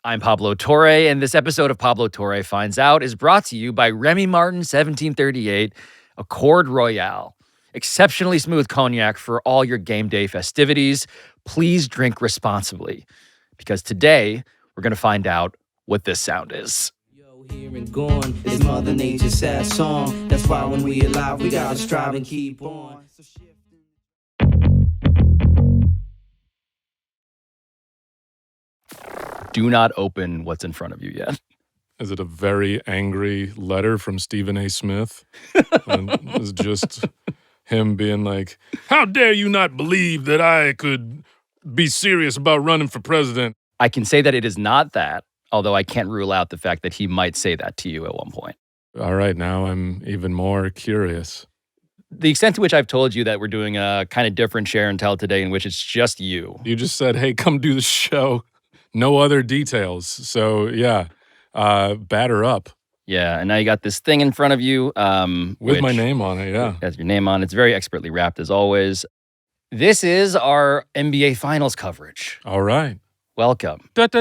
I'm Pablo Torre, and this episode of Pablo Torre Finds Out is brought to you by Remy Martin 1738 Accord Royale. Exceptionally smooth cognac for all your game day festivities. Please drink responsibly, because today we're going to find out what this sound is. Here and gone is Mother Nature's sad song. That's why when we alive, we gotta strive and keep on. Do not open what's in front of you yet. Is it a very angry letter from Stephen A. Smith? And it's just him being like, how dare you not believe that I could be serious about running for president? I can say that it is not that, although I can't rule out the fact that he might say that to you at one point. All right, now I'm even more curious. The extent to which I've told you that we're doing a kind of different share and tell today in which it's just you. You just said, hey, come do the show. No other details. So, yeah, batter up. Yeah, and now you got this thing in front of you. With my name on it, yeah. Has your name on it. It's very expertly wrapped, as always. This is our NBA Finals coverage. All right. Welcome. But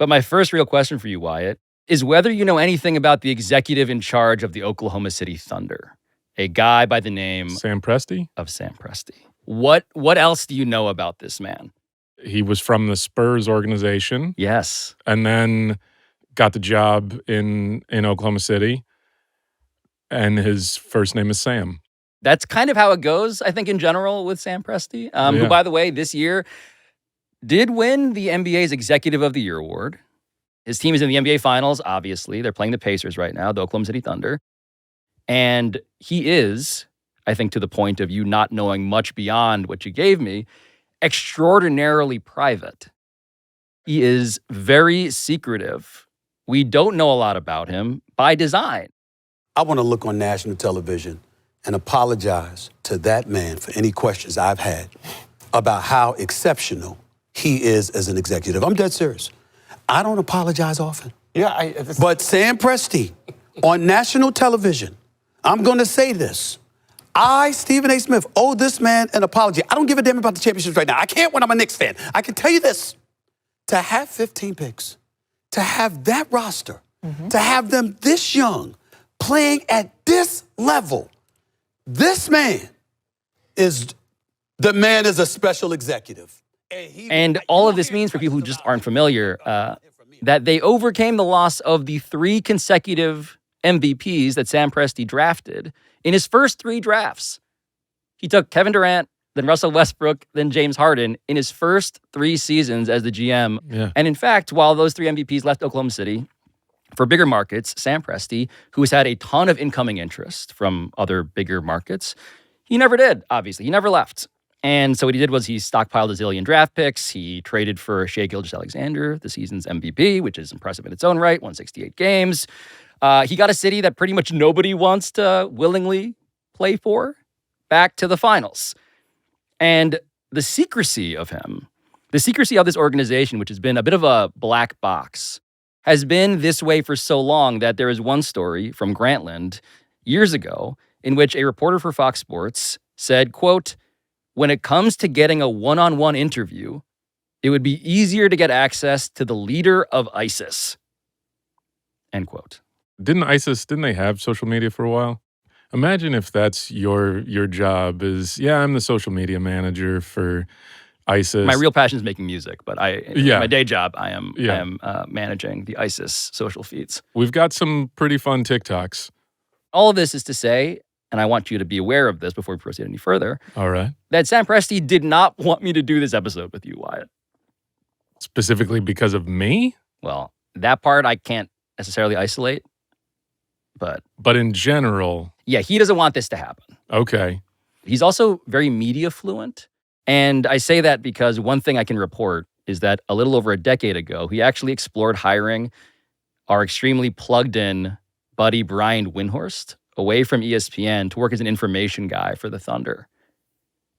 my first real question for you, Wyatt, is whether you know anything about the executive in charge of the Oklahoma City Thunder, a guy by the name Sam Presti? Of Sam Presti. What else do you know about this man? He was from the Spurs organization. Yes. And then got the job in Oklahoma City. And his first name is Sam. That's kind of how it goes, I think, in general with Sam Presti, who, by the way, this year did win the NBA's Executive of the Year award. His team is in the NBA Finals, obviously. They're playing the Pacers right now, the Oklahoma City Thunder. And he is, I think, to the point of you not knowing much beyond what you gave me, extraordinarily private. He is very secretive. We don't know a lot about him by design. I want to look on national television and apologize to that man for any questions I've had about how exceptional he is as an executive. I'm dead serious. I don't apologize often. But Sam Presti, on national television, I'm going to say this. I, Stephen A. Smith, owe this man an apology. I don't give a damn about the championships right now. I can't when I'm a Knicks fan. I can tell you this. To have 15 picks, to have that roster, to have them this young, playing at this level, this man is a special executive. And all of this means, for people who just aren't familiar, that they overcame the loss of the 3 consecutive MVPs that Sam Presti drafted in his first 3 drafts. He took Kevin Durant, then Russell Westbrook, then James Harden in his first 3 seasons as the GM. Yeah. And in fact, while those 3 MVPs left Oklahoma City for bigger markets, Sam Presti, who has had a ton of incoming interest from other bigger markets, he never did, obviously. He never left. And so what he did was he stockpiled a zillion draft picks. He traded for Shai Gilgeous-Alexander, the season's MVP, which is impressive in its own right, won 68 games. He got a city that pretty much nobody wants to willingly play for back to the finals. And the secrecy of him, the secrecy of this organization, which has been a bit of a black box, has been this way for so long that there is one story from Grantland years ago in which a reporter for Fox Sports said, quote, when it comes to getting a one-on-one interview, it would be easier to get access to the leader of ISIS, end quote. Didn't they have social media for a while? Imagine if that's your job is, I'm the social media manager for ISIS. My real passion is making music, but my day job, I am managing the ISIS social feeds. We've got some pretty fun TikToks. All of this is to say, and I want you to be aware of this before we proceed any further, all right, that Sam Presti did not want me to do this episode with you, Wyatt. Specifically because of me? Well, that part I can't necessarily isolate, but in general. Yeah, he doesn't want this to happen. Okay. He's also very media fluent. And I say that because one thing I can report is that a little over a decade ago, he actually explored hiring our extremely plugged-in buddy Brian Windhorst away from ESPN to work as an information guy for the Thunder.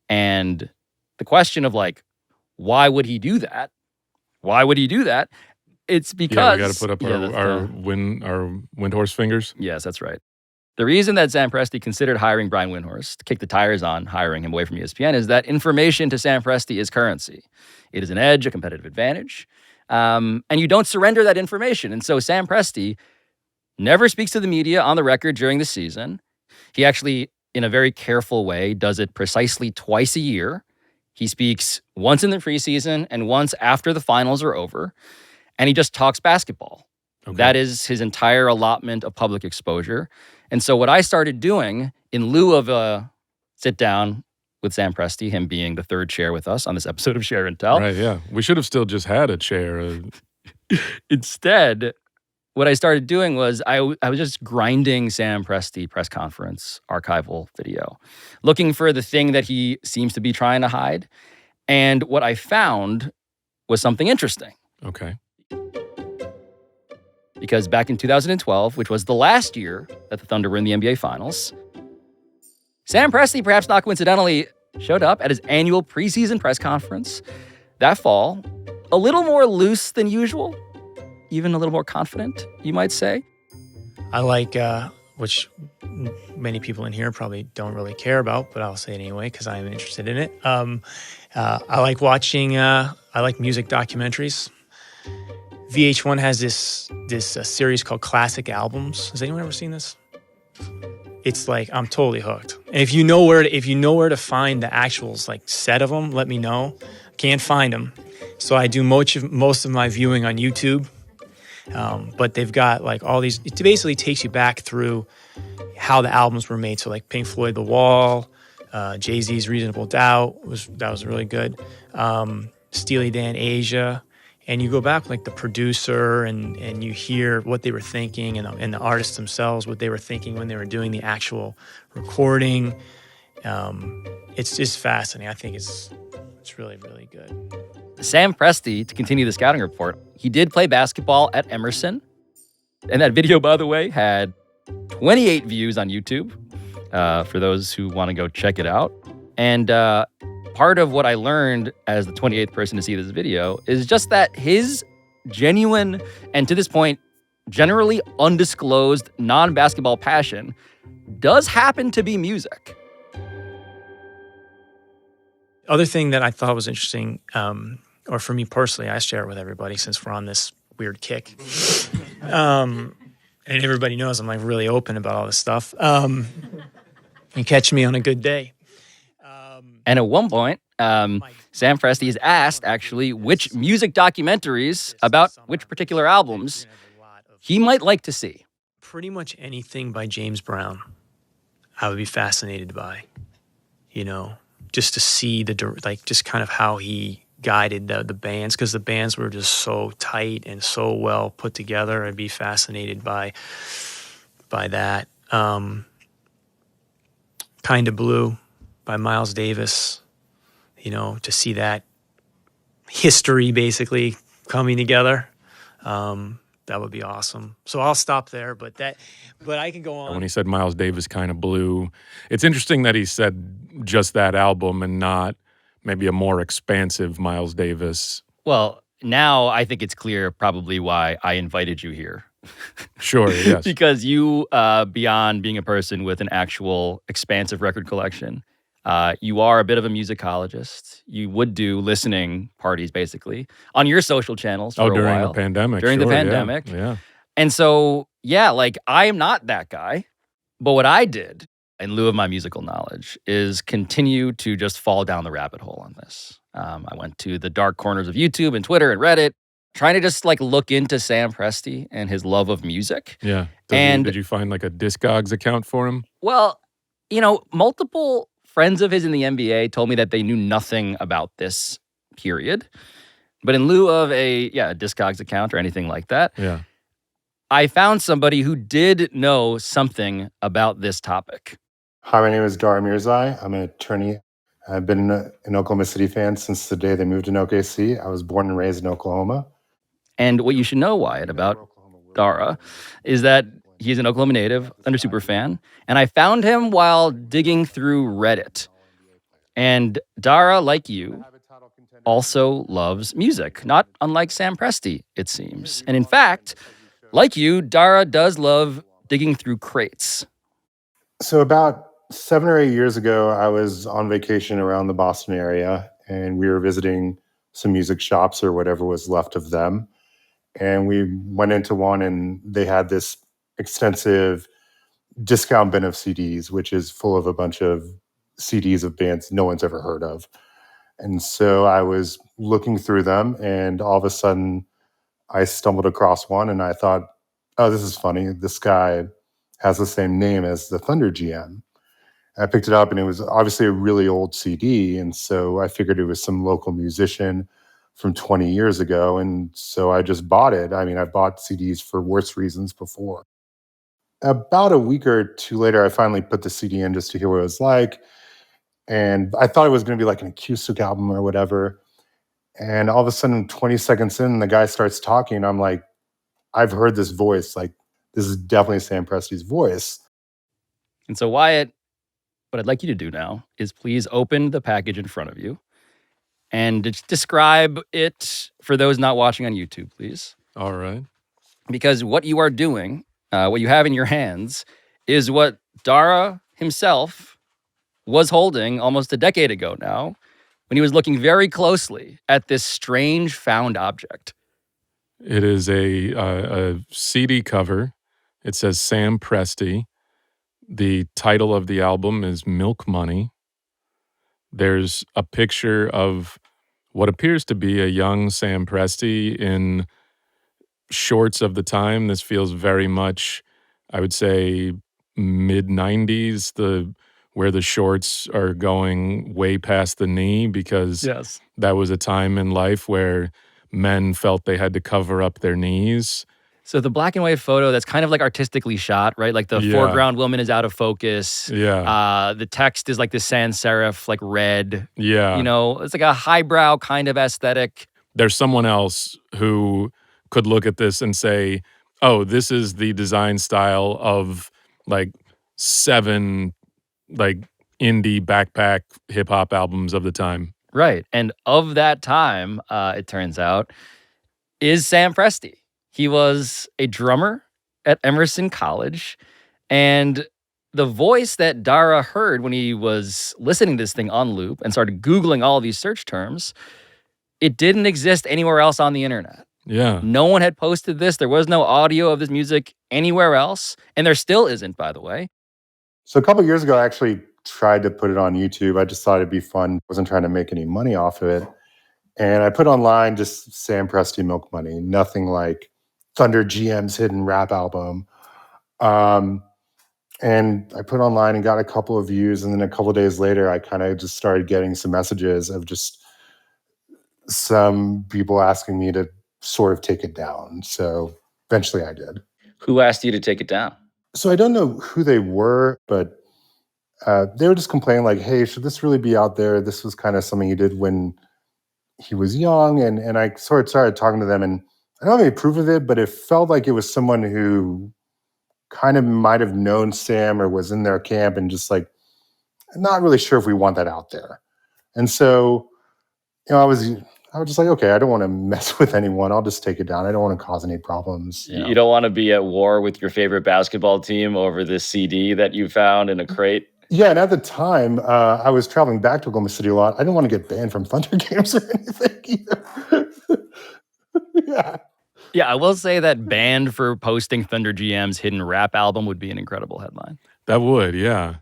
And the question of why would he do that? It's because we got to put up our Windhorse fingers. Yes, that's right. The reason that Sam Presti considered hiring Brian Windhorst, kicked the tires on hiring him away from ESPN, is that information to Sam Presti is currency. It is an edge, a competitive advantage, and you don't surrender that information. And so Sam Presti never speaks to the media on the record during the season. He actually, in a very careful way, does it precisely twice a year. He speaks once in the preseason and once after the finals are over, and he just talks basketball. Okay. That is his entire allotment of public exposure. And so what I started doing, in lieu of a sit down with Sam Presti, him being the third chair with us on this episode of Share and Tell. Right, yeah. We should have still just had a chair. Instead, what I started doing was I was just grinding Sam Presti press conference archival video, looking for the thing that he seems to be trying to hide. And what I found was something interesting. Okay. Because back in 2012, which was the last year that the Thunder were in the NBA Finals, Sam Presti, perhaps not coincidentally, showed up at his annual preseason press conference that fall, a little more loose than usual, even a little more confident, you might say. I like, which many people in here probably don't really care about, but I'll say it anyway because I'm interested in it. I like watching, I like music documentaries. VH1 has this series called Classic Albums. Has anyone ever seen this? It's like I'm totally hooked. And if you know where to find the actual like set of them, let me know. Can't find them, so I do most of my viewing on YouTube. But they've got like all these. It basically takes you back through how the albums were made. So like Pink Floyd, The Wall, Jay-Z's Reasonable Doubt was really good. Steely Dan, Asia. And you go back like the producer and you hear what they were thinking and the artists themselves, what they were thinking when they were doing the actual recording. It's just fascinating. I think it's really, really good. Sam Presti, to continue the scouting report, he did play basketball at Emerson. And that video, by the way, had 28 views on YouTube for those who want to go check it out. And part of what I learned as the 28th person to see this video is just that his genuine and, to this point, generally undisclosed non-basketball passion does happen to be music. Other thing that I thought was interesting, or for me personally, I share it with everybody since we're on this weird kick. And everybody knows I'm like really open about all this stuff. You catch me on a good day. And at one point, Sam Presti is asked, actually, which music documentaries about which particular albums he might like to see. Pretty much anything by James Brown, I would be fascinated by, just to see just kind of how he guided the bands, because the bands were just so tight and so well put together. I'd be fascinated by that. Kinda Blue by Miles Davis, to see that history basically coming together. That would be awesome. So I'll stop there, but I can go on. When he said Miles Davis Kinda Blue, it's interesting that he said just that album and not maybe a more expansive Miles Davis. Well, now I think it's clear probably why I invited you here. Sure, yes. Because you, beyond being a person with an actual expansive record collection, you are a bit of a musicologist. You would do listening parties, basically, on your social channels for a while. During the pandemic. During the pandemic. Yeah. And so, I am not that guy. But what I did, in lieu of my musical knowledge, is continue to just fall down the rabbit hole on this. I went to the dark corners of YouTube and Twitter and Reddit, trying to just look into Sam Presti and his love of music. Yeah. Did you find a Discogs account for him? Well, multiple friends of his in the NBA told me that they knew nothing about this period. But in lieu of a Discogs account or anything like that, I found somebody who did know something about this topic. Hi, my name is Dara Mirzai. I'm an attorney. I've been an Oklahoma City fan since the day they moved to OKC. I was born and raised in Oklahoma. And what you should know, Wyatt, about Dara is that he's an Oklahoma native, Thunder super fan, and I found him while digging through Reddit. And Dara, like you, also loves music, not unlike Sam Presti, it seems. And in fact, like you, Dara does love digging through crates. So about 7 or 8 years ago, I was on vacation around the Boston area, and we were visiting some music shops or whatever was left of them. And we went into one, and they had this extensive discount bin of CDs, which is full of a bunch of CDs of bands no one's ever heard of. And so I was looking through them, and all of a sudden, I stumbled across one, and I thought, "Oh, this is funny. This guy has the same name as the Thunder GM." I picked it up, and it was obviously a really old CD, and so I figured it was some local musician from 20 years ago, and so I just bought it. I mean, I bought CDs for worse reasons before. About a week or two later, I finally put the CD in just to hear what it was like, and I thought it was going to be like an acoustic album or whatever. And all of a sudden, 20 seconds in, the guy starts talking. I'm like, I've heard this voice. Like, this is definitely Sam Presti's voice. And so, Wyatt, what I'd like you to do now is please open the package in front of you and just describe it for those not watching on YouTube, please. All right. Because what you are doing, what you have in your hands, is what Dara himself was holding almost a decade ago now, when he was looking very closely at this strange found object. It is a CD cover. It says Sam Presti. The title of the album is Milk Money. There's a picture of what appears to be a young Sam Presti in shorts of the time. This feels very much, I would say, mid-90s, where the shorts are going way past the knee, because Yes. that was a time in life where men felt they had to cover up their knees. So the black and white photo that's kind of like artistically shot, right? Like the Yeah. foreground woman is out of focus. Yeah. The text is like the sans serif, like red. Yeah. You know, it's like a highbrow kind of aesthetic. There's someone else who could look at this and say, oh, this is the design style of like 7 like indie backpack hip hop albums of the time. Right. And of that time, it turns out, is Sam Presti. He was a drummer at Emerson College. And the voice that Dara heard when he was listening to this thing on loop and started Googling all these search terms, it didn't exist anywhere else on the internet. Yeah. No one had posted this. There was no audio of this music anywhere else. And there still isn't, by the way. So a couple of years ago, I actually tried to put it on YouTube. I just thought it'd be fun. Wasn't trying to make any money off of it. And I put online just Sam Presti Milk Money, nothing like Thunder GM's hidden rap album. And I put online and got a couple of views. And then a couple of days later, I kind of just started getting some messages of just some people asking me to sort of take it down. So eventually I did. Who asked you to take it down? So I don't know who they were, but they were just complaining like, hey, should this really be out there? This was kind of something he did when he was young. And I sort of started talking to them, and I don't have any proof of it, but it felt like it was someone who kind of might have known Sam or was in their camp and just like, I'm not really sure if we want that out there. And so, you know, I was just like, okay, I don't want to mess with anyone. I'll just take it down. I don't want to cause any problems. You don't want to be at war with your favorite basketball team over this CD that you found in a crate? Yeah, and at the time, I was traveling back to Oklahoma City a lot. I didn't want to get banned from Thunder games or anything either. Yeah. Yeah, I will say that banned for posting Thunder GM's hidden rap album would be an incredible headline. That would, yeah.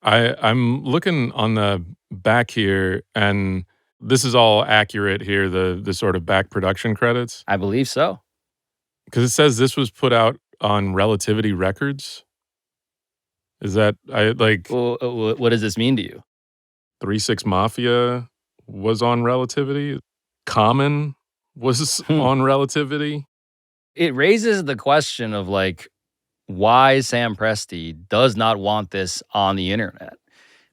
I'm looking on the back here, and this is all accurate here, the sort of back production credits. I believe so. Because it says this was put out on Relativity Records. Is that, Well, what does this mean to you? 3 6 Mafia was on Relativity? Common was on Relativity? It raises the question of like, why Sam Presti does not want this on the internet.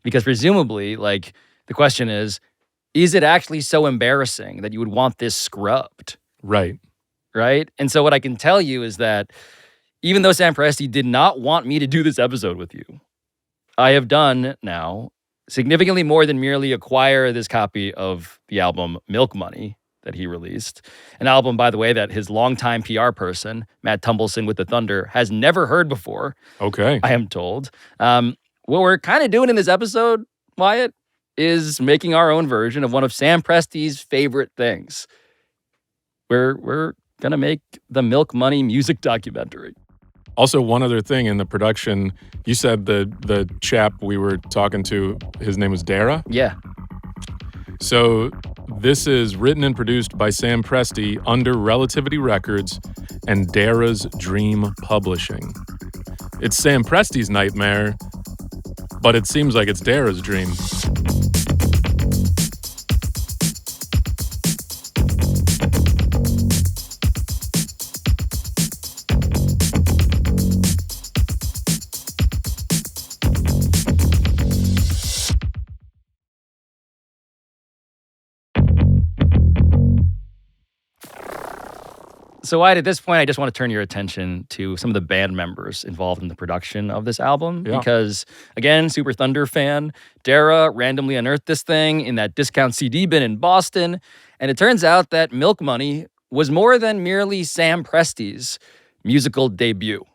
Because presumably, like, the question is it actually so embarrassing that you would want this scrubbed? Right. Right? And so what I can tell you is that even though Sam Presti did not want me to do this episode with you, I have done now significantly more than merely acquire this copy of the album Milk Money that he released. An album, by the way, that his longtime PR person, Matt Tumbleson with the Thunder, has never heard before. Okay. I am told. what we're kind of doing in this episode, Wyatt, is making our own version of one of Sam Presti's favorite things. We're going to make the Milk Money music documentary. Also, one other thing in the production, you said the chap we were talking to, his name was Dara? Yeah. So this is written and produced by Sam Presti under Relativity Records and Dara's Dream Publishing. It's Sam Presti's nightmare, but it seems like it's Dara's dream. So, Wyatt, at this point, I just want to turn your attention to some of the band members involved in the production of this album. Yeah. Because, again, Super Thunder fan, Dara randomly unearthed this thing in that discount CD bin in Boston. And it turns out that Milk Money was more than merely Sam Presti's musical debut.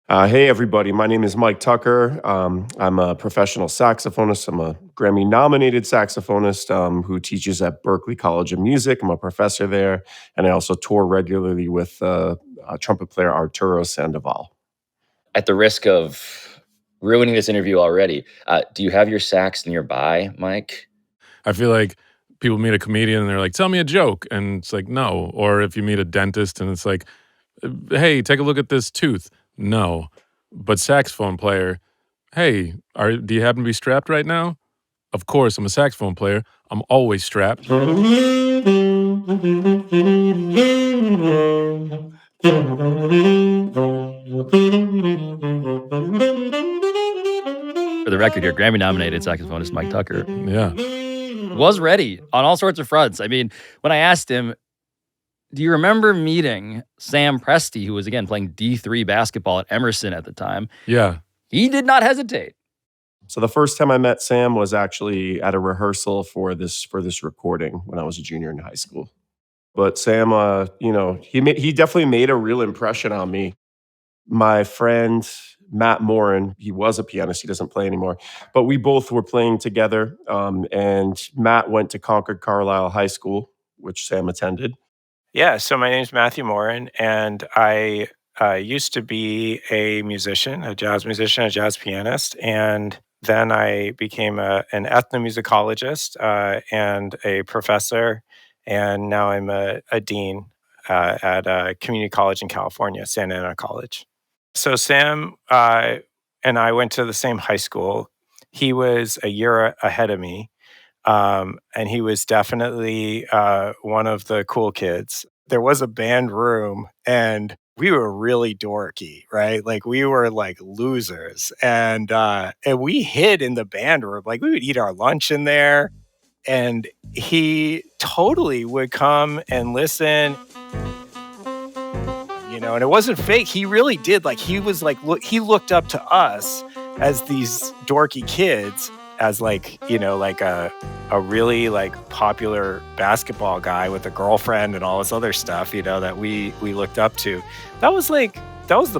Hey, everybody. My name is Mike Tucker. I'm a professional saxophonist. I'm a Grammy-nominated saxophonist who teaches at Berklee College of Music. I'm a professor there. And I also tour regularly with trumpet player Arturo Sandoval. At the risk of ruining this interview already, do you have your sax nearby, Mike? I feel like people meet a comedian and they're like, tell me a joke. And it's like, no. Or if you meet a dentist and it's like, hey, take a look at this tooth. No. But saxophone player, hey, do you happen to be strapped right now? Of course, I'm a saxophone player. I'm always strapped. For the record here, Grammy-nominated saxophonist Mike Tucker Yeah. was ready on all sorts of fronts. I mean, when I asked him, do you remember meeting Sam Presti, who was, again, playing D3 basketball at Emerson at the time? Yeah. He did not hesitate. So the first time I met Sam was actually at a rehearsal for this recording when I was a junior in high school. But Sam, he definitely made a real impression on me. My friend Matt Morin, he was a pianist. He doesn't play anymore. But we both were playing together. And Matt went to Concord Carlisle High School, which Sam attended. Yeah, so my name's Matthew Morin, and I used to be a musician, a jazz musician, a jazz pianist, and then I became an ethnomusicologist and a professor, and now I'm a dean at a community college in California, Santa Ana College. So Sam and I went to the same high school. He was a year ahead of me. And he was definitely one of the cool kids. There was a band room and we were really dorky, right? Like we were like losers. And we hid in the band room. Like we would eat our lunch in there. And he totally would come and listen. And it wasn't fake. He really did. Like he was like, he looked up to us as these dorky kids, as like a really like popular basketball guy with a girlfriend and all this other stuff, that we looked up to. That was the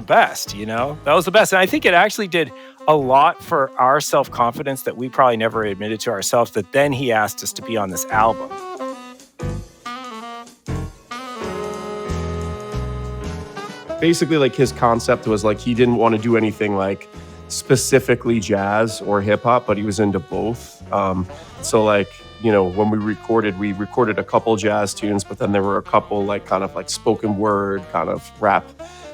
best, that was the best. And I think it actually did a lot for our self-confidence that we probably never admitted to ourselves, that then he asked us to be on this album. Basically, like his concept was like he didn't want to do anything like specifically jazz or hip hop, but he was into both. So like, when we recorded a couple jazz tunes, but then there were a couple like kind of like spoken word kind of rap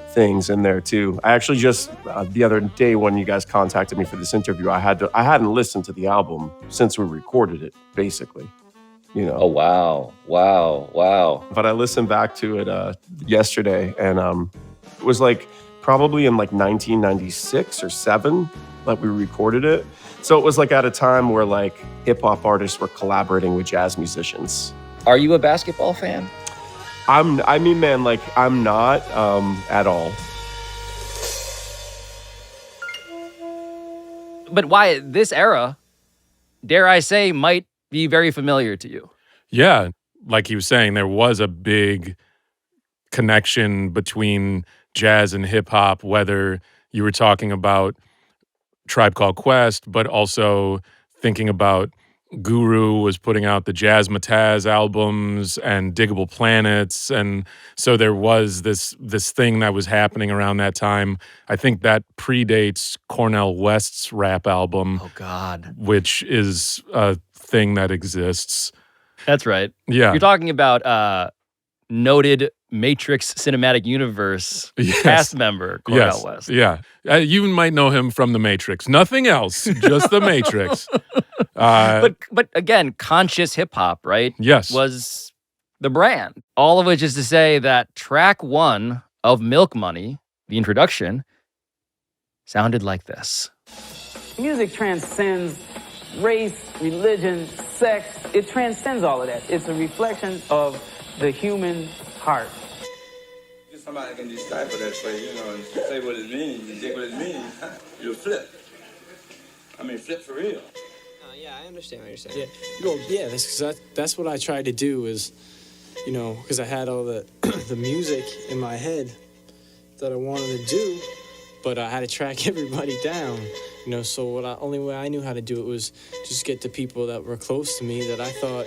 things in there too. I actually just the other day when you guys contacted me for this interview, I hadn't listened to the album since we recorded it, basically. Oh, wow. But I listened back to it yesterday, and it was like probably in like 1996 or 7 that we recorded it. So it was like at a time where like hip hop artists were collaborating with jazz musicians. Are you a basketball fan? I'm not at all. But why this era, dare I say, might be very familiar to you. Yeah. Like he was saying, there was a big connection between jazz and hip hop, whether you were talking about Tribe Called Quest, but also thinking about Guru was putting out the Jazzmatazz albums and Diggable Planets, and so there was this thing that was happening around that time. I think that predates Cornel West's rap album. Oh God, which is a thing that exists. That's right. Yeah, you're talking about noted Matrix Cinematic Universe cast member Cornel West. Yeah, you might know him from The Matrix. Nothing else, just The Matrix. But again, conscious hip hop, right? Yes, was the brand. All of which is to say that track 1 of Milk Money, the introduction, sounded like this. Music transcends race, religion, sex. It transcends all of that. It's a reflection of the human heart. Somebody can decipher that for you, and say what it means, and dig what it means, you'll flip. I mean, flip for real. Yeah, I understand what you're saying. Yeah, that's what I tried to do is, because I had all the the music in my head that I wanted to do, but I had to track everybody down. So only way I knew how to do it was just get the people that were close to me that I thought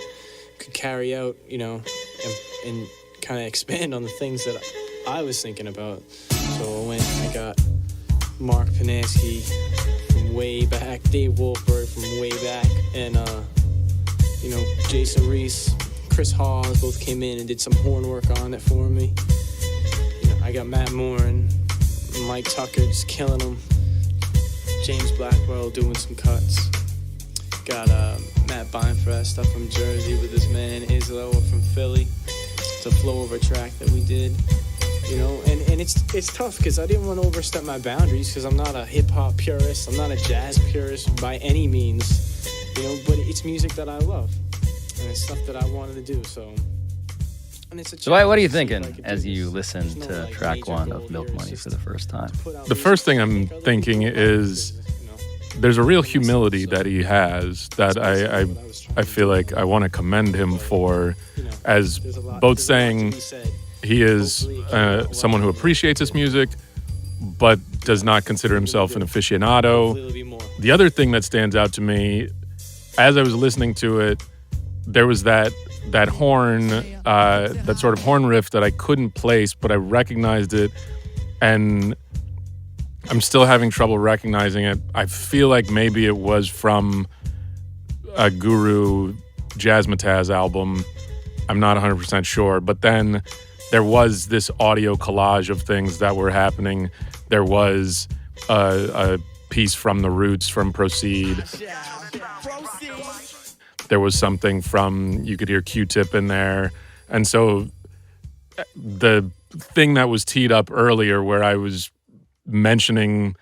could carry out, and kind of expand on the things that I was thinking about. So I got Mark Panansky from way back, Dave Wolfberg from way back, and Jason Reese, Chris Hawes both came in and did some horn work on it for me. I got Matt Moore and Mike Tucker just killing them. James Blackwell doing some cuts. Got Matt Beinfrest up from Jersey with this man Islo from Philly. It's a flow over track that we did. And it's tough because I didn't want to overstep my boundaries because I'm not a hip-hop purist. I'm not a jazz purist by any means, but it's music that I love. And it's stuff that I wanted to do, so... And it's a So what are you thinking as you listen to track 1 of Milk Money for the first time? The first thing I'm thinking is there's a real humility that he has that I feel like I want to commend him for, as both saying he is someone who appreciates his music, but does not consider himself an aficionado. The other thing that stands out to me, as I was listening to it, there was that horn, that sort of horn riff that I couldn't place, but I recognized it, and I'm still having trouble recognizing it. I feel like maybe it was from a Guru Jazzmatazz album. I'm not 100% sure, but then there was this audio collage of things that were happening. There was a piece from The Roots from Proceed. There was something from, you could hear Q-Tip in there. And so the thing that was teed up earlier where I was mentioning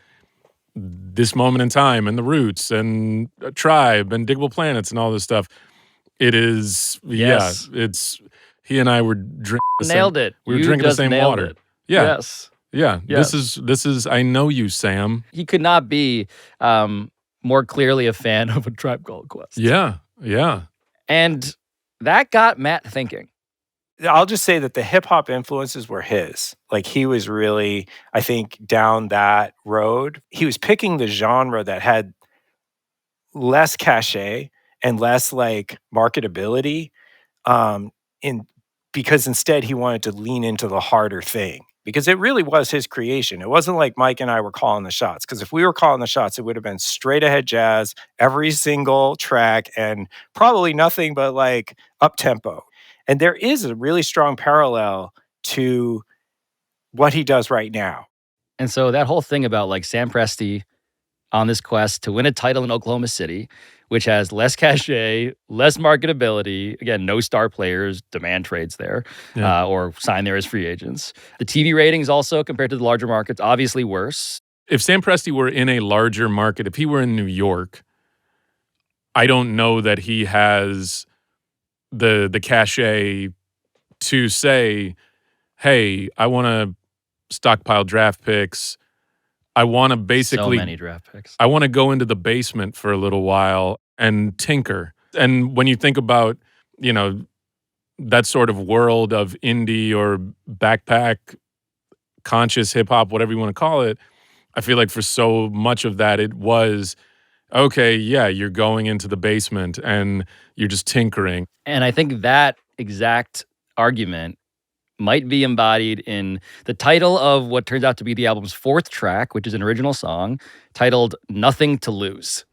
this moment in time and The Roots and Tribe and Diggable Planets and all this stuff, it is, Yes. it's, he and I were drinking the same, Nailed it. we were You drinking the just same nailed water. it. Yeah. Yes. Yeah. Yes. This is, I know you, Sam. He could not be more clearly a fan of A Tribe Called Quest. Yeah. Yeah. And that got Matt thinking. I'll just say that the hip hop influences were his. Like he was really, I think, down that road. He was picking the genre that had less cachet and less like marketability, because instead he wanted to lean into the harder thing. Because it really was his creation. It wasn't like Mike and I were calling the shots. Because if we were calling the shots, it would have been straight ahead jazz, every single track, and probably nothing but like up tempo. And there is a really strong parallel to what he does right now. And so that whole thing about like Sam Presti on this quest to win a title in Oklahoma City, which has less cachet, less marketability. Again, no star players demand trades there or sign there as free agents. The TV ratings also, compared to the larger markets, obviously worse. If Sam Presti were in a larger market, if he were in New York, I don't know that he has the cachet to say, hey, I want to stockpile draft picks. I want to basically... So many draft picks. I want to go into the basement for a little while and tinker. And when you think about, that sort of world of indie or backpack, conscious hip-hop, whatever you want to call it, I feel like for so much of that, it was, okay, yeah, you're going into the basement and you're just tinkering. And I think that exact argument might be embodied in the title of what turns out to be the album's fourth track, which is an original song titled Nothing to Lose.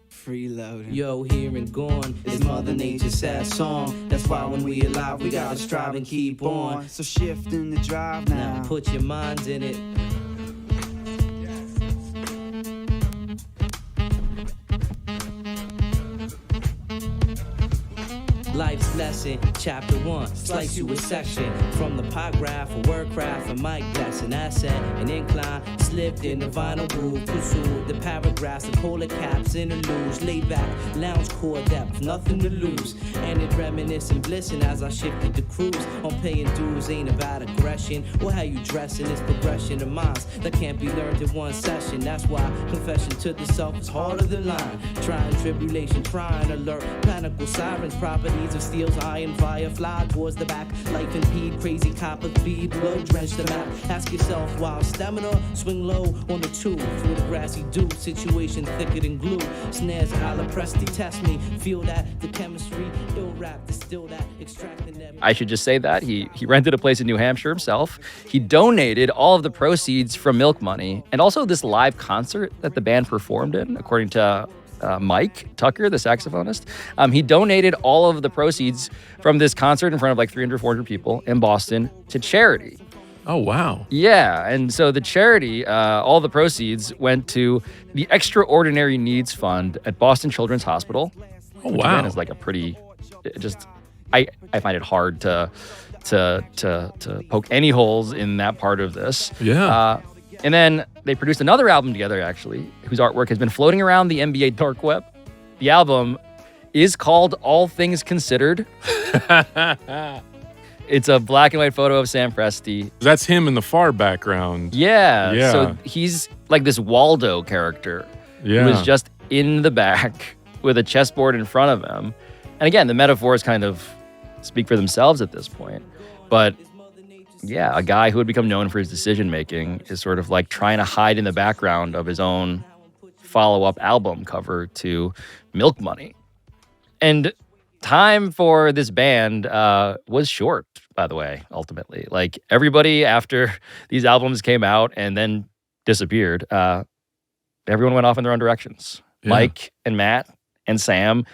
Freeloading. Yo, here and gone is Mother Nature's sad song. That's why when we alive, we gotta strive and keep on. So shift in the drive now. Put your minds in it. Life's lesson, chapter 1, slice you a section from the paragraph, a word craft, a mic lesson, ascent, an incline, slipped in the vinyl groove, pursued the paragraphs, the polar caps, interludes, laid back, lounge core depth, nothing to lose, and it reminiscing, blissing as I shifted the cruise, on paying dues, ain't about aggression, or how you dressing, it's progression of minds that can't be learned in one session, that's why confession to the self is harder than lying, trying tribulation, trying alert, panical sirens, properties of steel's iron fire, fly towards the back, life impede, crazy copper feed, blood drench the map, ask yourself while stamina, swing low on the tube, through the grassy dew, situation thicker than glue, snares a la Presti, test me, feel that, the chemistry, ill rap, distill that, extracting that. I should just say that he rented a place in New Hampshire himself. He donated all of the proceeds from Milk Money and also this live concert that the band performed in, according to Mike Tucker, the saxophonist. He donated all of the proceeds from this concert in front of like 300, 400 people in Boston to charity. Oh, wow. Yeah, and so the charity, all the proceeds went to the Extraordinary Needs Fund at Boston Children's Hospital. Oh, which wow. again is like a pretty, just, I find it hard to poke any holes in that part of this. Yeah. And then they produced another album together, actually, whose artwork has been floating around the NBA dark web. The album is called All Things Considered. It's a black and white photo of Sam Presti. That's him in the far background. Yeah. So he's like this Waldo character who is just in the back with a chessboard in front of him. And again, the metaphors kind of speak for themselves at this point. But yeah, a guy who had become known for his decision-making is sort of like trying to hide in the background of his own follow-up album cover to Milk Money. And time for this band was short, by the way, ultimately. Like, everybody after these albums came out and then disappeared, everyone went off in their own directions. Yeah. Mike and Matt and Sam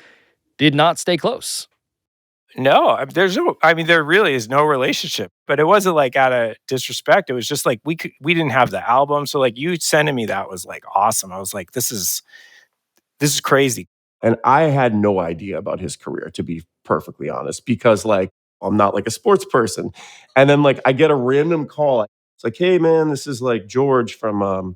did not stay close. No, there really is no relationship, but it wasn't like out of disrespect. It was just like, we didn't have the album. So like you sending me that was like awesome. I was like, this is crazy. And I had no idea about his career, to be perfectly honest, because like, I'm not like a sports person. And then like, I get a random call. It's like, hey man, this is like George from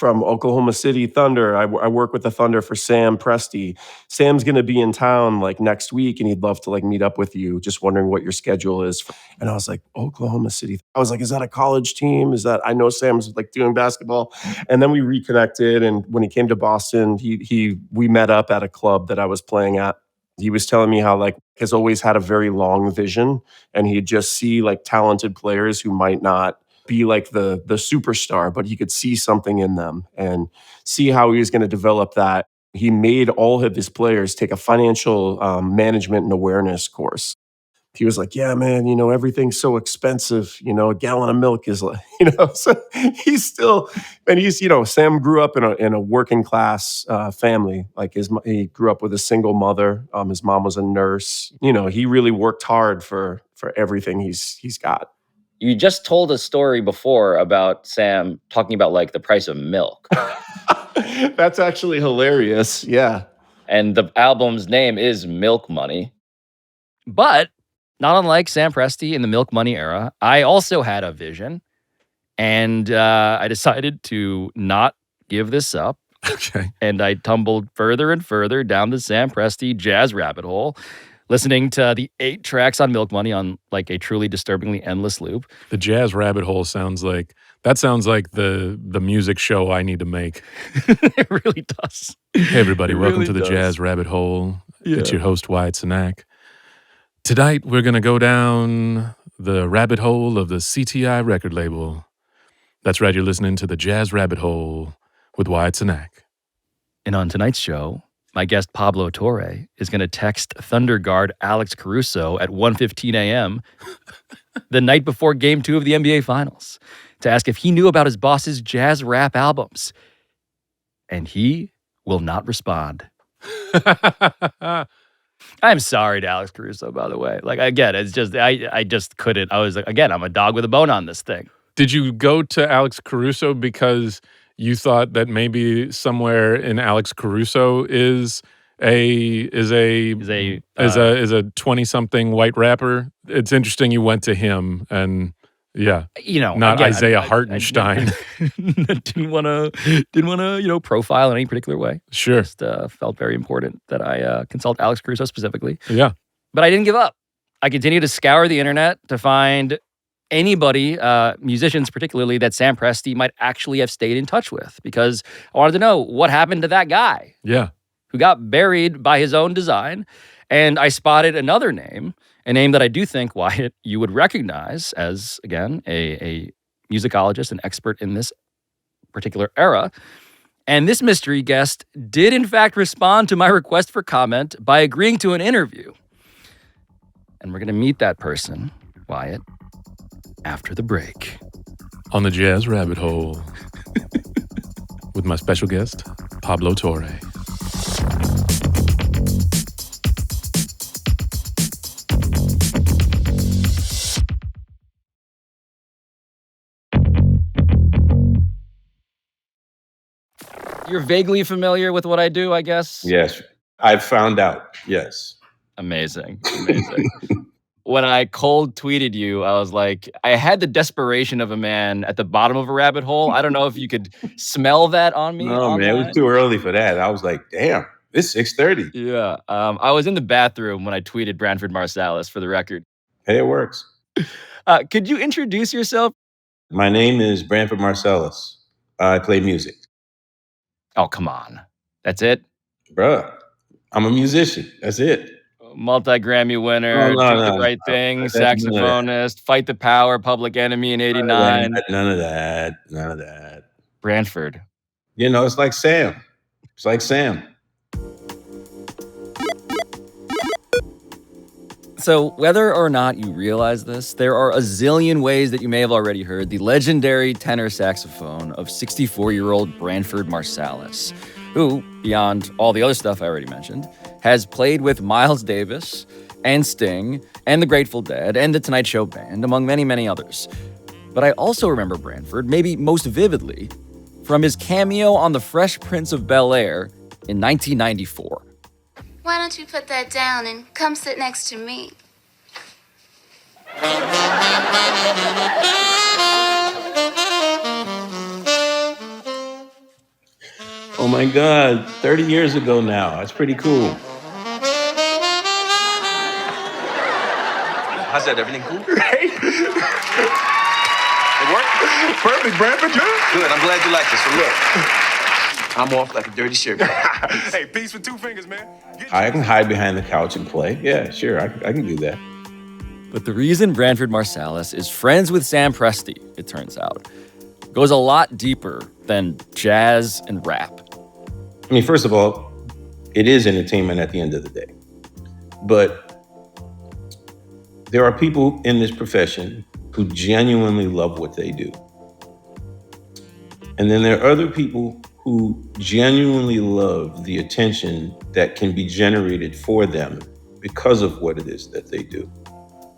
Oklahoma City Thunder. I work with the Thunder for Sam Presti. Sam's going to be in town like next week and he'd love to like meet up with you. Just wondering what your schedule is. And I was like, Oklahoma City. I was like, is that a college team? I know Sam's like doing basketball. And then we reconnected. And when he came to Boston, we met up at a club that I was playing at. He was telling me how like has always had a very long vision and he'd just see like talented players who might not be like the superstar, but he could see something in them and see how he was going to develop that. He made all of his players take a financial management and awareness course. He was like, yeah, man, everything's so expensive. A gallon of milk is like, so he's still, and he's, Sam grew up in a working class family. Like he grew up with a single mother. His mom was a nurse. He really worked hard for everything he's got. You just told a story before about Sam talking about like the price of milk. That's actually hilarious. Yeah. And the album's name is Milk Money. But not unlike Sam Presti in the Milk Money era, I also had a vision. And I decided to not give this up. Okay. And I tumbled further and further down the Sam Presti jazz rabbit hole, listening to the 8 tracks on Milk Money on like a truly disturbingly endless loop. The jazz rabbit hole sounds like the music show I need to make. It really does. Hey everybody, welcome really to the does. Jazz Rabbit Hole. Yeah. It's your host, Wyatt Cenac. Tonight we're going to go down the rabbit hole of the CTI record label. That's right, you're listening to the Jazz Rabbit Hole with Wyatt Cenac. And on tonight's show, my guest Pablo Torre is going to text Thunder guard Alex Caruso at 1:15 a.m. the night before Game 2 of the NBA Finals to ask if he knew about his boss's jazz rap albums. And he will not respond. I'm sorry to Alex Caruso, by the way. Like, again, it's just, I just couldn't. I was like, again, I'm a dog with a bone on this thing. Did you go to Alex Caruso because you thought that maybe somewhere in Alex Caruso is a 20-something white rapper? It's interesting you went to him and not again, Isaiah Hartenstein. Didn't want to, profile in any particular way. Sure. Just felt very important that I consult Alex Caruso specifically. Yeah. But I didn't give up. I continued to scour the internet to find anybody, musicians particularly, that Sam Presti might actually have stayed in touch with, because I wanted to know what happened to that guy. Yeah. Who got buried by his own design. And I spotted another name, a name that I do think, Wyatt, you would recognize as, again, a musicologist, an expert in this particular era. And this mystery guest did, in fact, respond to my request for comment by agreeing to an interview. And we're going to meet that person, Wyatt, after the break. On the Jazz Rabbit Hole with my special guest, Pablo Torre. You're vaguely familiar with what I do, I guess? Yes. I've found out. Yes. Amazing. When I cold tweeted you, I was like, I had the desperation of a man at the bottom of a rabbit hole. I don't know if you could smell that on me. No, man, it was too early for that. I was like, damn, it's 6:30. Yeah. I was in the bathroom when I tweeted Branford Marsalis, for the record. Hey, it works. Could you introduce yourself? My name is Branford Marsalis. I play music. Oh, come on. That's it? Bruh, I'm a musician. That's it. Multi-Grammy winner, Do the Right Thing, saxophonist, Fight the Power, Public Enemy in 89. None of that. Branford. It's like Sam. So whether or not you realize this, there are a zillion ways that you may have already heard the legendary tenor saxophone of 64-year-old Branford Marsalis, who, beyond all the other stuff I already mentioned, has played with Miles Davis and Sting and the Grateful Dead and the Tonight Show Band, among many, many others. But I also remember Branford, maybe most vividly, from his cameo on The Fresh Prince of Bel-Air in 1994. Why don't you put that down and come sit next to me? Oh my God, 30 years ago now. That's pretty cool. How's that? Everything cool? Great. It worked? Perfect, Branford. Good. I'm glad you like it. So look, I'm off like a dirty shirt. Hey, peace with two fingers, man. I can hide behind the couch and play. Yeah, sure, I can do that. But the reason Branford Marsalis is friends with Sam Presti, it turns out, goes a lot deeper than jazz and rap. I mean, first of all, it is entertainment at the end of the day. But there are people in this profession who genuinely love what they do. And then there are other people who genuinely love the attention that can be generated for them because of what it is that they do.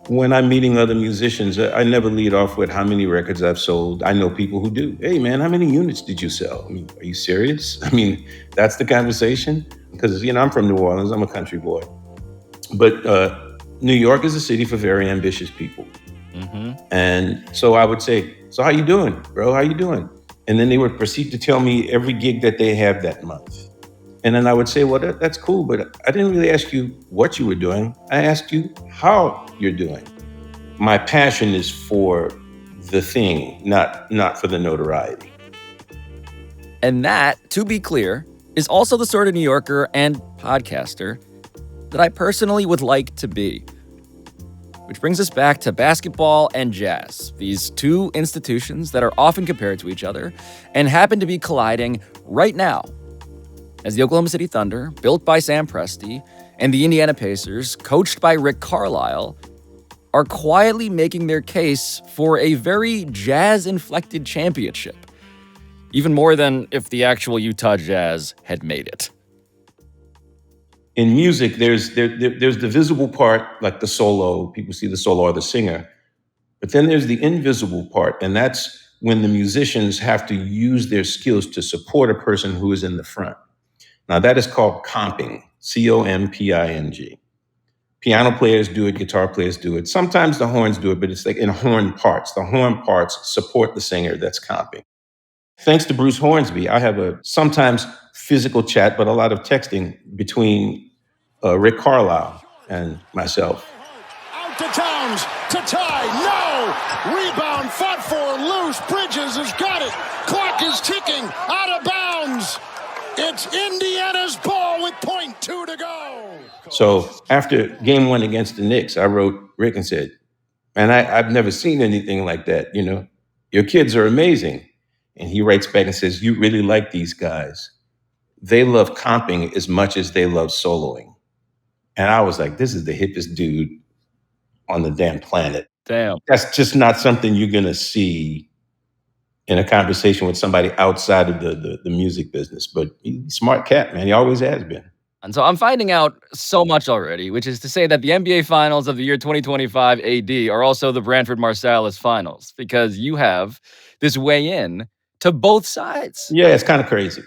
When I'm meeting other musicians, I never lead off with how many records I've sold. I know people who do. Hey, man, how many units did you sell? I mean, are you serious? I mean, that's the conversation. Because, I'm from New Orleans. I'm a country boy. But New York is a city for very ambitious people. Mm-hmm. And so I would say, so how you doing, bro? How you doing? And then they would proceed to tell me every gig that they have that month. And then I would say, well, that's cool, but I didn't really ask you what you were doing. I asked you how you're doing. My passion is for the thing, not for the notoriety. And that, to be clear, is also the sort of New Yorker and podcaster that I personally would like to be. Which brings us back to basketball and jazz, these two institutions that are often compared to each other and happen to be colliding right now. As the Oklahoma City Thunder, built by Sam Presti, and the Indiana Pacers, coached by Rick Carlisle, are quietly making their case for a very jazz-inflected championship, even more than if the actual Utah Jazz had made it. In music, there's the visible part, like the solo. People see the solo or the singer. But then there's the invisible part, and that's when the musicians have to use their skills to support a person who is in the front. Now, that is called comping, C-O-M-P-I-N-G. Piano players do it, guitar players do it. Sometimes the horns do it, but it's like in horn parts. The horn parts support the singer that's comping. Thanks to Bruce Hornsby, I have a sometimes physical chat, but a lot of texting between Rick Carlisle and myself. Out to Towns, to tie, no! Rebound, fought for, loose, Bridges has got it. Clock is ticking, out of bounds. It's Indiana's ball with .2 to go. So after game one against the Knicks, I wrote Rick and said, man, I've never seen anything like that, you know? Your kids are amazing. And he writes back and says, you really like these guys. They love comping as much as they love soloing. And I was like, this is the hippest dude on the damn planet. Damn. That's just not something you're going to see in a conversation with somebody outside of the music business. But he's a smart cat, man. He always has been. And so I'm finding out so much already, which is to say that the NBA Finals of the year 2025 AD are also the Branford Marsalis Finals, because you have this weigh-in to both sides. Yeah, it's kind of crazy.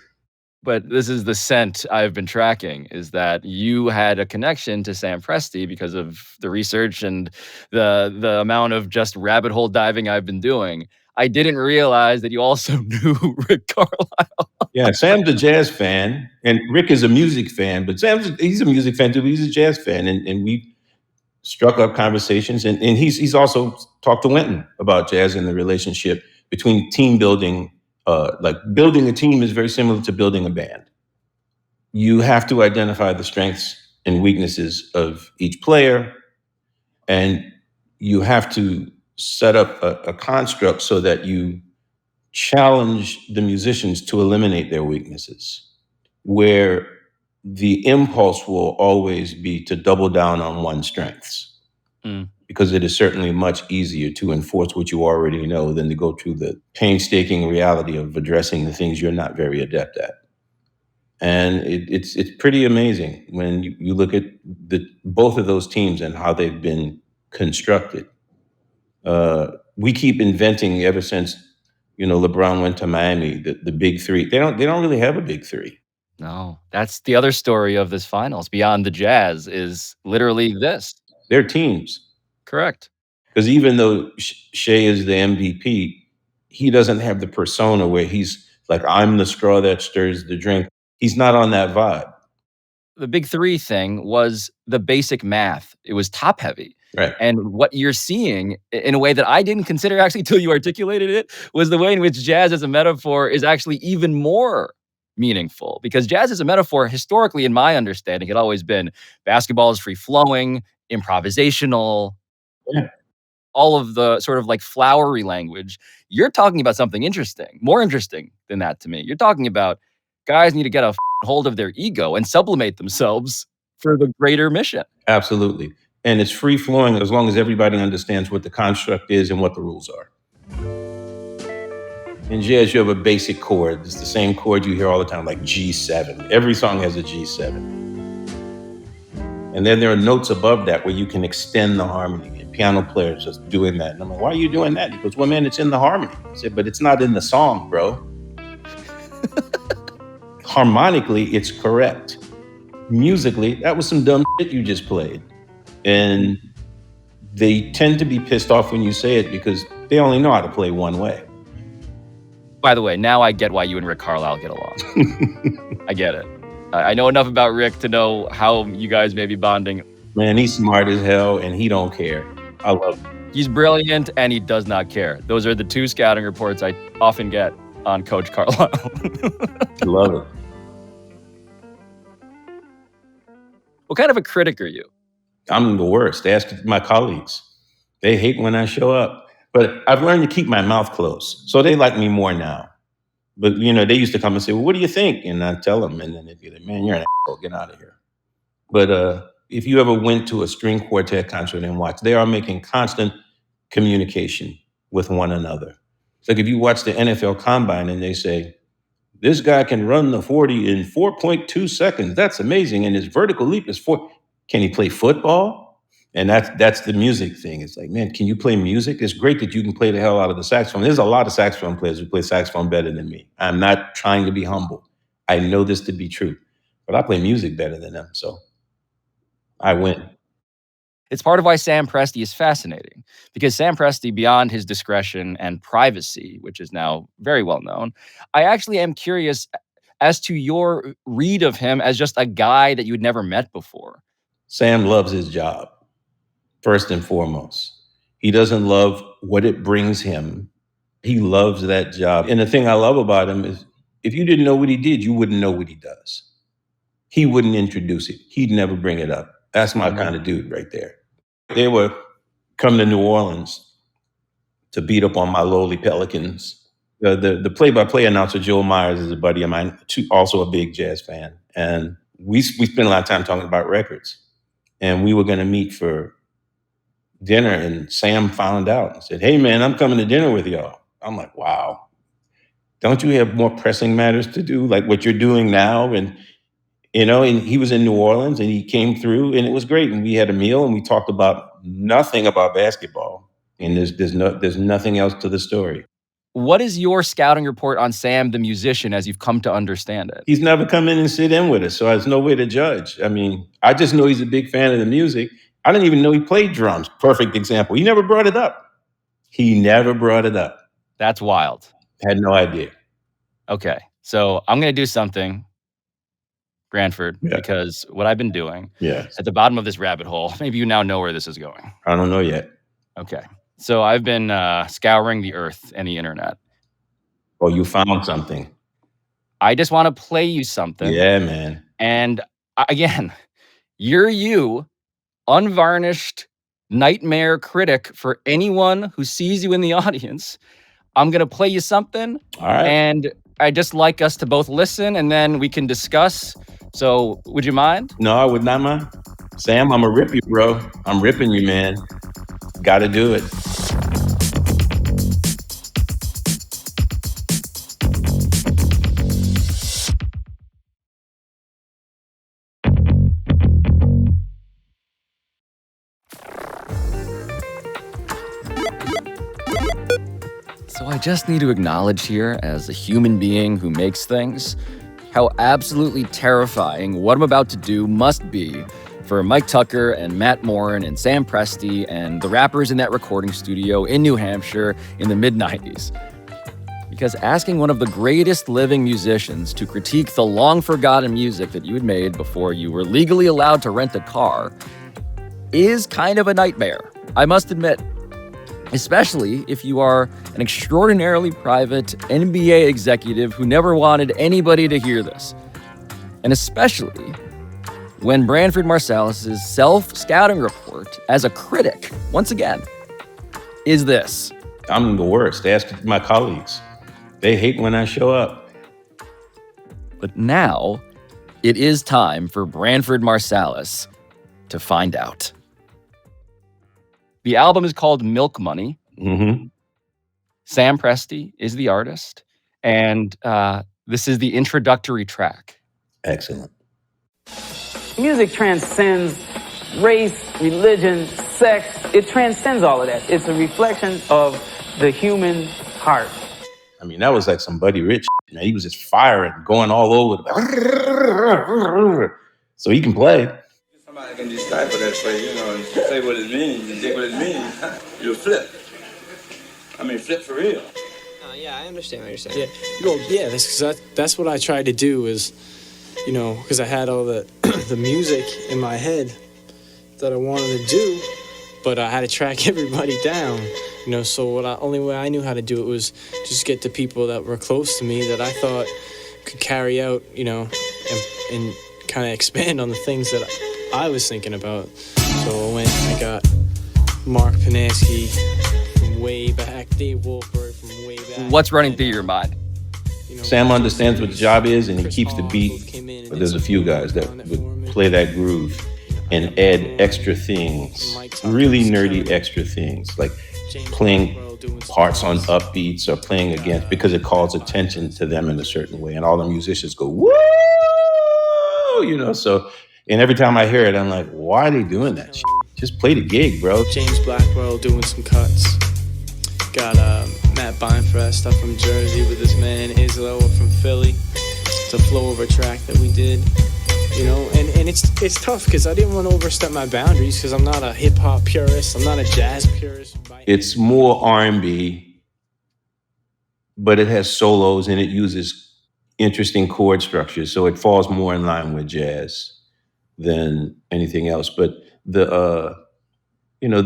But this is the scent I've been tracking, is that you had a connection to Sam Presti because of the research and the amount of just rabbit hole diving I've been doing. I didn't realize that you also knew Rick Carlisle. Yeah, Sam's a jazz fan, and Rick is a music fan, but he's a music fan too, but he's a jazz fan. And we struck up conversations, and he's also talked to Wynton about jazz and the relationship between team building. Like building a team is very similar to building a band. You have to identify the strengths and weaknesses of each player, and you have to set up a construct so that you challenge the musicians to eliminate their weaknesses, where the impulse will always be to double down on one's strengths. Because it is certainly much easier to enforce what you already know than to go through the painstaking reality of addressing the things you're not very adept at. And it's pretty amazing when you look at both of those teams and how they've been constructed. We keep inventing ever since, LeBron went to Miami, the big three. They don't really have a big three. No, that's the other story of this finals beyond the Jazz is literally this. They're teams. Correct. Because even though Shea is the MVP, he doesn't have the persona where he's like, I'm the straw that stirs the drink. He's not on that vibe. The big three thing was the basic math. It was top heavy. Right. And what you're seeing in a way that I didn't consider actually till you articulated it was the way in which jazz as a metaphor is actually even more meaningful, because jazz as a metaphor, historically, in my understanding, had always been basketball is free flowing, improvisational, all of the sort of like flowery language. You're talking about something interesting, more interesting than that to me. You're talking about guys need to get a hold of their ego and sublimate themselves for the greater mission. Absolutely. And it's free flowing as long as everybody understands what the construct is and what the rules are. In jazz, you have a basic chord. It's the same chord you hear all the time, like G7. Every song has a G7. And then there are notes above that where you can extend the harmony. And piano players just doing that. And I'm like, why are you doing that? He goes, well, man, it's in the harmony. I said, but it's not in the song, bro. Harmonically, it's correct. Musically, that was some dumb shit you just played. And they tend to be pissed off when you say it because they only know how to play one way. By the way, now I get why you and Rick Carlisle get along. I get it. I know enough about Rick to know how you guys may be bonding. Man, he's smart as hell and he don't care. I love him. He's brilliant and he does not care. Those are the two scouting reports I often get on Coach Carlisle. Love it. What kind of a critic are you? I'm the worst. Ask my colleagues. They hate when I show up. But I've learned to keep my mouth closed. So they like me more now. But, they used to come and say, well, what do you think? And I tell them, and then they'd be like, man, you're an asshole. Get out of here. But if you ever went to a string quartet concert and watched, they are making constant communication with one another. It's like if you watch the NFL Combine and they say, this guy can run the 40 in 4.2 seconds. That's amazing. And his vertical leap is 4. Can he play football? And that's the music thing. It's like, man, can you play music? It's great that you can play the hell out of the saxophone. There's a lot of saxophone players who play saxophone better than me. I'm not trying to be humble. I know this to be true. But I play music better than them, so I win. It's part of why Sam Presti is fascinating, because Sam Presti, beyond his discretion and privacy, which is now very well known, I actually am curious as to your read of him as just a guy that you'd never met before. Sam loves his job, first and foremost. He doesn't love what it brings him. He loves that job. And the thing I love about him is if you didn't know what he did, you wouldn't know what he does. He wouldn't introduce it. He'd never bring it up. That's my kind of dude right there. They were coming to New Orleans to beat up on my lowly Pelicans. The play-by-play announcer, Joel Myers, is a buddy of mine, also a big jazz fan. And we spent a lot of time talking about records. And we were going to meet for dinner, and Sam found out and said, hey, man, I'm coming to dinner with y'all. I'm like, wow. Don't you have more pressing matters to do, like what you're doing now? And and he was in New Orleans and he came through and it was great. And we had a meal and we talked about nothing about basketball. And there's nothing else to the story. What is your scouting report on Sam, the musician, as you've come to understand it? He's never come in and sit in with us, so there's no way to judge. I mean, I just know he's a big fan of the music. I didn't even know he played drums. Perfect example. He never brought it up. That's wild. Had no idea. Okay, so I'm going to do something, Branford, because what I've been doing at the bottom of this rabbit hole, maybe you now know where this is going. I don't know yet. Okay. So I've been scouring the earth and the internet. Oh, you found something. I just want to play you something. Yeah, man. And again, you, unvarnished nightmare critic for anyone who sees you in the audience. I'm going to play you something. All right. And I'd just like us to both listen and then we can discuss. So would you mind? No, I would not mind. Sam, I'm going to rip you, bro. I'm ripping you, man. Got to do it. So I just need to acknowledge here, as a human being who makes things, how absolutely terrifying what I'm about to do must be for Mike Tucker and Matt Morin and Sam Presti and the rappers in that recording studio in New Hampshire in the mid-90s. Because asking one of the greatest living musicians to critique the long-forgotten music that you had made before you were legally allowed to rent a car is kind of a nightmare, I must admit. Especially if you are an extraordinarily private NBA executive who never wanted anybody to hear this. And especially when Branford Marsalis' self-scouting report as a critic, once again, is this. I'm the worst. Ask my colleagues. They hate when I show up. But now, it is time for Branford Marsalis to find out. The album is called Milk Money. Mm-hmm. Sam Presti is the artist, and this is the introductory track. Excellent. Music transcends race, religion, sex. It transcends all of that. It's a reflection of the human heart. I mean, that was like some Buddy Rich, man. He was just firing, going all over. So he can play. Somebody can decipher that for you, and say what it means, and take what it means. You'll flip. I mean, flip for real. Yeah, I understand what you're saying. Yeah, that's what I tried to do is, because I had all the the music in my head that I wanted to do, but I had to track everybody down. So only way I knew how to do it was just get the people that were close to me that I thought could carry out, and kind of expand on the things that I was thinking about. So I got Mark Panaski from way back, Dave Wolfberg from way back. What's running through your mind? Sam understands what the job is and he keeps the beat, but there's a few guys that would play that groove and add extra things, really nerdy extra things, like playing parts on upbeats or playing against, because it calls attention to them in a certain way. And all the musicians go, woo, so, and every time I hear it, I'm like, why are they doing that shit? Just play the gig, bro. James Blackwell doing some cuts. Got Matt Beinfrest up from Jersey with this man Islo from Philly. It's a flow over track that we did, and it's tough because I didn't want to overstep my boundaries because I'm not a hip hop purist. I'm not a jazz purist. It's more R&B, but it has solos and it uses interesting chord structures, so it falls more in line with jazz than anything else. But the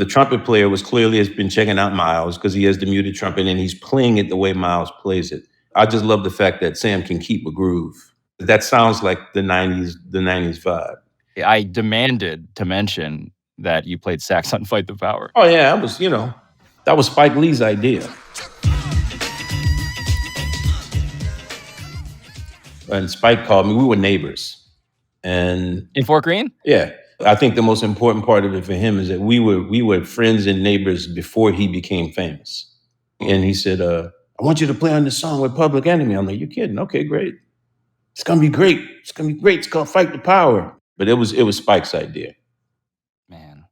trumpet player has been checking out Miles because he has the muted trumpet and he's playing it the way Miles plays it. I just love the fact that Sam can keep a groove. That sounds like the 90s vibe. I demanded to mention that you played sax on Fight the Power. Oh yeah, that was Spike Lee's idea. And Spike called me, we were neighbors. And in Fort Greene? Yeah. I think the most important part of it for him is that we were friends and neighbors before he became famous. And he said, I want you to play on this song with Public Enemy. I'm like, you're kidding? Okay, great. It's gonna be great. It's gonna be great. It's called Fight the Power. But it was Spike's idea. Man,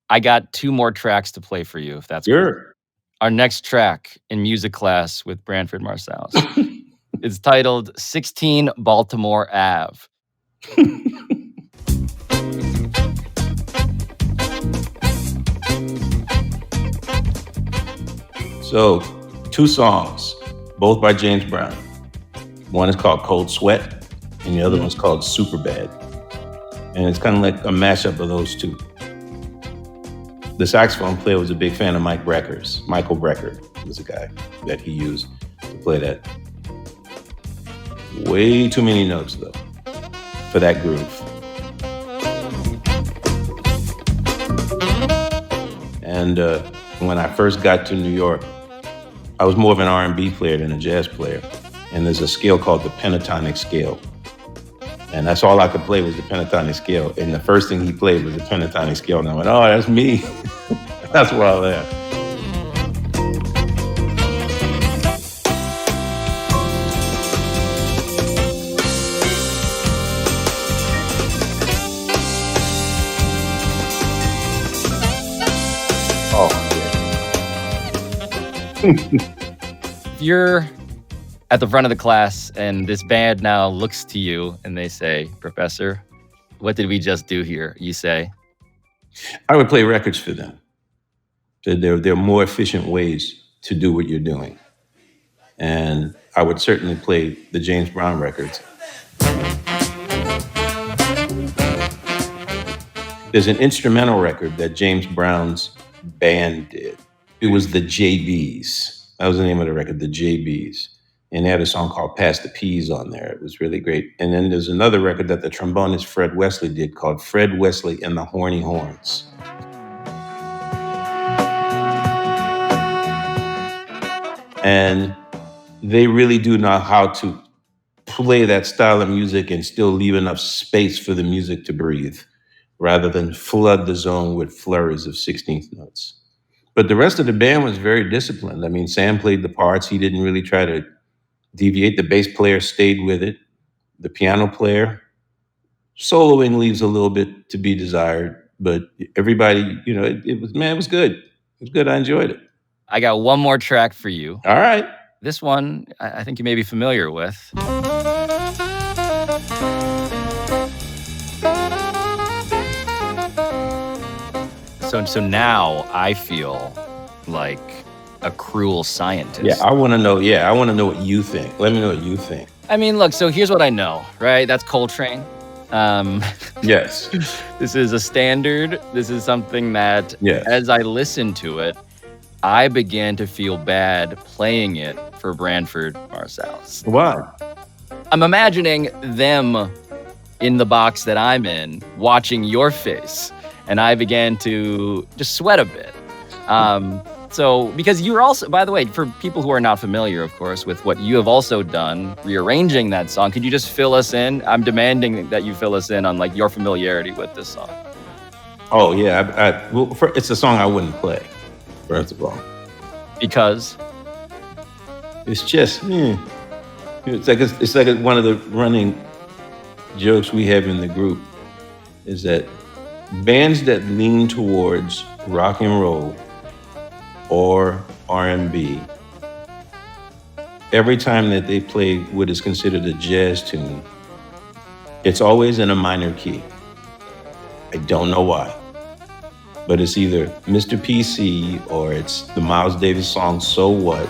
I got 2 more tracks to play for you, if that's sure. Cool. Our next track in music class with Branford Marsalis is titled 16 Baltimore Ave. So, 2 songs, both by James Brown. One is called Cold Sweat, and the other one's called Super Bad. And it's kind of like a mashup of those 2. The saxophone player was a big fan of Mike Brecker's. Michael Brecker was the guy that he used to play that. Way too many notes, though, for that groove. And when I first got to New York, I was more of an R&B player than a jazz player. And there's a scale called the pentatonic scale. And that's all I could play was the pentatonic scale. And the first thing he played was the pentatonic scale. And I went, oh, that's me. That's where I laughed. If you're at the front of the class and this band now looks to you and they say, Professor, what did we just do here? You say? I would play records for them. There are more efficient ways to do what you're doing. And I would certainly play the James Brown records. There's an instrumental record that James Brown's band did. It was the JBs. That was the name of the record, the JBs. And they had a song called Pass the Peas on there. It was really great. And then there's another record that the trombonist Fred Wesley did called Fred Wesley and the Horny Horns. And they really do know how to play that style of music and still leave enough space for the music to breathe, rather than flood the zone with flurries of 16th notes. But the rest of the band was very disciplined. I mean, Sam played the parts. He didn't really try to deviate. The bass player stayed with it. The piano player, soloing leaves a little bit to be desired, but everybody, it was good. It was good. I enjoyed it. I got one more track for you. All right. This one, I think you may be familiar with. So now I feel like a cruel scientist. Yeah, I want to know what you think. Let me know what you think. I mean, look, so here's what I know, right? That's Coltrane. Yes. This is a standard. This is something that, as I listened to it, I began to feel bad playing it for Branford Marsalis. Why? I'm imagining them in the box that I'm in, watching your face and I began to just sweat a bit. So, because you're also, by the way, for people who are not familiar, of course, with what you have also done, rearranging that song, could you just fill us in? I'm demanding that you fill us in on like your familiarity with this song. Oh yeah, it's a song I wouldn't play. First of all, because it's just it's like one of the running jokes we have in the group is that bands that lean towards rock and roll or R&B, every time that they play what is considered a jazz tune, it's always in a minor key. I don't know why, but it's either Mr. PC or it's the Miles Davis song, So What?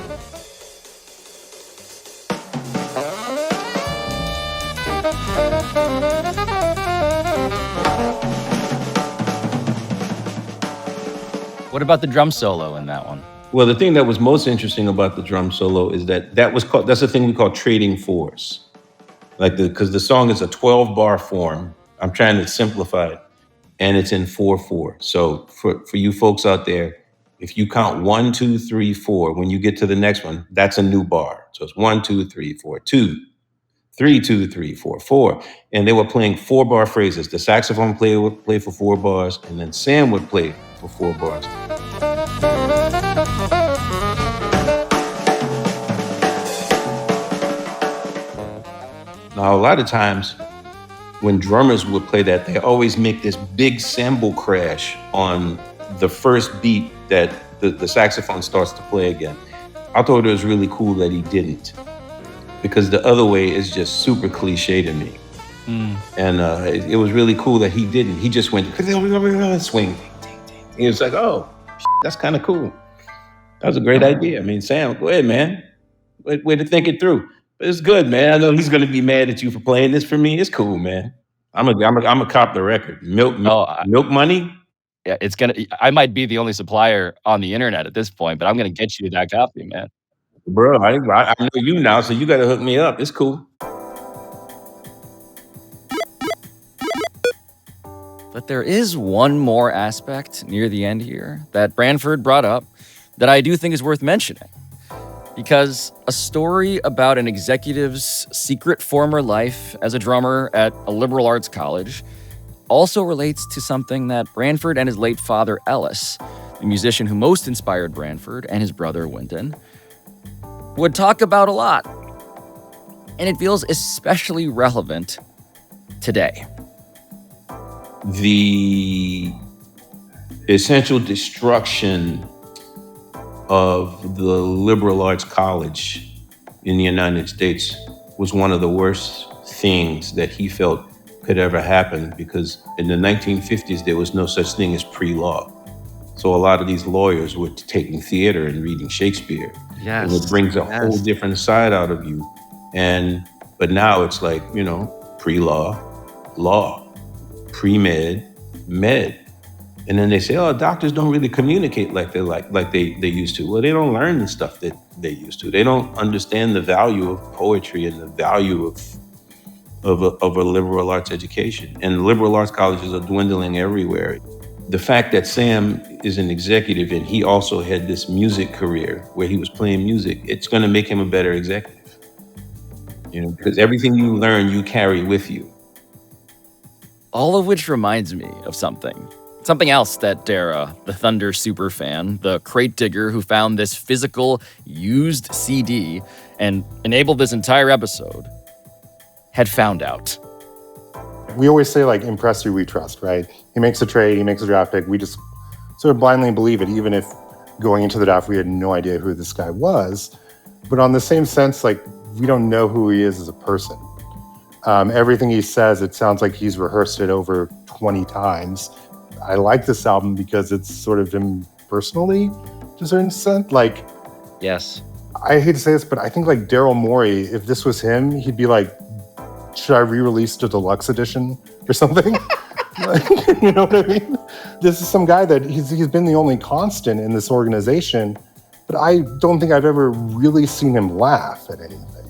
What about the drum solo in that one? Well, the thing that was most interesting about the drum solo is that's the thing we call trading fours. Because the song is a 12-bar form. I'm trying to simplify it. And it's in 4/4. So for you folks out there, if you count 1, 2, 3, 4, when you get to the next one, that's a new bar. So it's 1, 2, 3, 4, 2, 3, 2, 3, 4, 4. And they were playing 4-bar phrases. The saxophone player would play for 4 bars, and then Sam would play for 4 bars. Now, a lot of times when drummers would play that, they always make this big cymbal crash on the first beat that the saxophone starts to play again. I thought it was really cool that he didn't, because the other way is just super cliche to me. And it was really cool that he didn't. He just went swing. He was like, oh, that's kind of cool. That was a great idea. I mean, Sam, go ahead, man. Way to think it through. But it's good, man. I know he's gonna be mad at you for playing this for me. It's cool, man. I'm a cop the record. Milk money. Yeah, I might be the only supplier on the internet at this point, but I'm gonna get you that copy, man. Bro, I know you now, so you gotta hook me up. It's cool. But there is one more aspect near the end here that Branford brought up that I do think is worth mentioning. Because a story about an executive's secret former life as a drummer at a liberal arts college also relates to something that Branford and his late father, Ellis, the musician who most inspired Branford, and his brother, Wynton, would talk about a lot. And it feels especially relevant today. The essential destruction of the liberal arts college in the United States was one of the worst things that he felt could ever happen, because in the 1950s, there was no such thing as pre-law. So a lot of these lawyers were taking theater and reading Shakespeare. Yes. And it brings a whole different side out of you. But now it's like, pre-law, law, pre-med, med. And then they say, oh, doctors don't really communicate like they used to. Well, they don't learn the stuff that they used to. They don't understand the value of poetry and the value of a liberal arts education. And liberal arts colleges are dwindling everywhere. The fact that Sam is an executive and he also had this music career where he was playing music, it's going to make him a better executive. Because everything you learn, you carry with you. All of which reminds me of something else that Dara, the Thunder superfan, the crate digger who found this physical, used CD and enabled this entire episode, had found out. We always say, in Presti we trust, right? He makes a trade, he makes a draft pick. We just sort of blindly believe it, even if going into the draft we had no idea who this guy was. But on the same sense, we don't know who he is as a person. Everything he says, it sounds like he's rehearsed it over 20 times. I like this album because it's sort of him personally, to a certain extent. Yes. I hate to say this, but I think Daryl Morey, if this was him, he'd be like, should I re-release the deluxe edition or something? You know what I mean? This is some guy that he's been the only constant in this organization, but I don't think I've ever really seen him laugh at anything,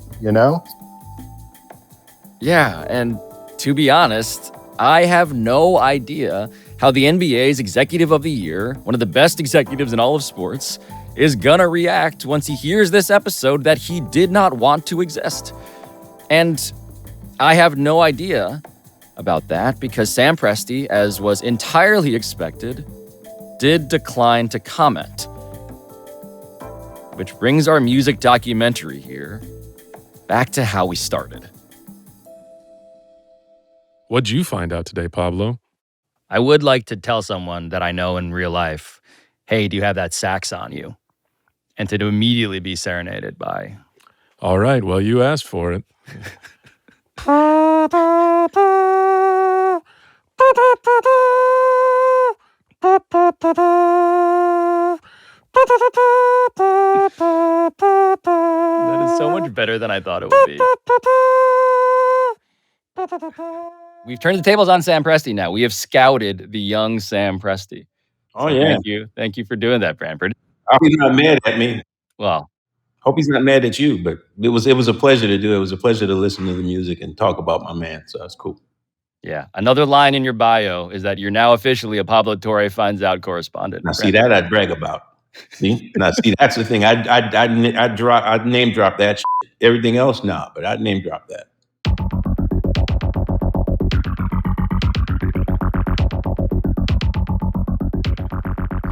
Yeah, and to be honest, I have no idea how the NBA's Executive of the Year, one of the best executives in all of sports, is gonna react once he hears this episode that he did not want to exist. And I have no idea about that because Sam Presti, as was entirely expected, did decline to comment. Which brings our music documentary here back to how we started. What'd you find out today, Pablo? I would like to tell someone that I know in real life, hey, do you have that sax on you? And to immediately be serenaded by. All right, well, you asked for it. That is so much better than I thought it would be. We've turned the tables on Sam Presti now. We have scouted the young Sam Presti. Oh, yeah. Thank you. Thank you for doing that, Branford. I hope he's not mad at me. Well, hope he's not mad at you, but it was a pleasure to do it. It was a pleasure to listen to the music and talk about my man, so that's cool. Yeah. Another line in your bio is that you're now officially a Pablo Torre Finds Out correspondent. Now, see, that I'd brag about. See? Now, see, that's the thing. I'd name drop that shit. Everything else, nah, but I'd name drop that.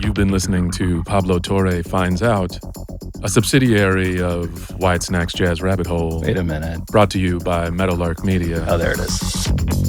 You've been listening to Pablo Torre Finds Out, a subsidiary of Wyatt Cenac's Jazz Rabbit Hole. Wait a minute. Brought to you by Meadowlark Media. Oh, there it is.